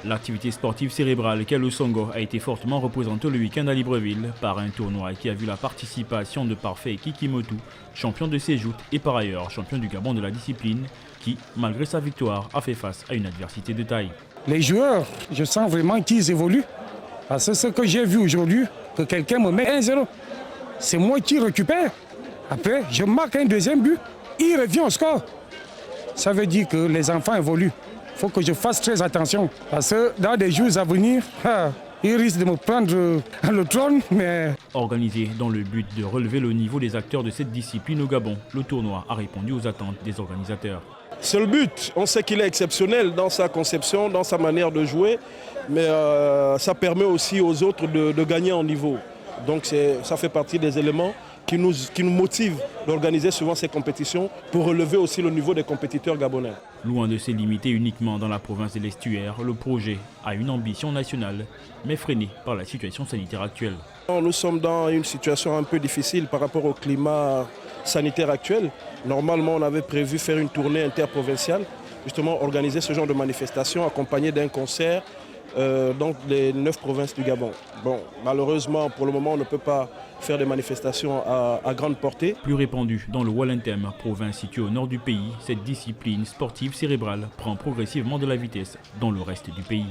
L'activité sportive cérébrale qu'est le Songo a été fortement représentée le week-end à Libreville par un tournoi qui a vu la participation de Parfait Kikimotu, champion de ses joutes et par ailleurs champion du Gabon de la discipline, qui, malgré sa victoire, a fait face à une adversité de taille. Les joueurs, je sens vraiment qu'ils évoluent. Parce que ce que j'ai vu aujourd'hui, que quelqu'un me met 1-0, c'est moi qui récupère. Après, je marque un deuxième but, il revient au score. Ça veut dire que les enfants évoluent. Il faut que je fasse très attention. Parce que dans des jours à venir, ils risquent de me prendre le trône. Mais... Organisé dans le but de relever le niveau des acteurs de cette discipline au Gabon, le tournoi a répondu aux attentes des organisateurs. C'est le but. On sait qu'il est exceptionnel dans sa conception, dans sa manière de jouer. Mais ça permet aussi aux autres de gagner en niveau. Donc ça fait partie des éléments qui nous motivent d'organiser souvent ces compétitions pour relever aussi le niveau des compétiteurs gabonais. Loin de se limiter uniquement dans la province de l'Estuaire, le projet a une ambition nationale, mais freinée par la situation sanitaire actuelle. Nous sommes dans une situation un peu difficile par rapport au climat sanitaire actuel. Normalement, on avait prévu faire une tournée interprovinciale, justement organiser ce genre de manifestation accompagné d'un concert dans les 9 provinces du Gabon. Bon, malheureusement, pour le moment, on ne peut pas faire des manifestations à grande portée. Plus répandue dans le Wallentem, province située au nord du pays, cette discipline sportive cérébrale prend progressivement de la vitesse dans le reste du pays.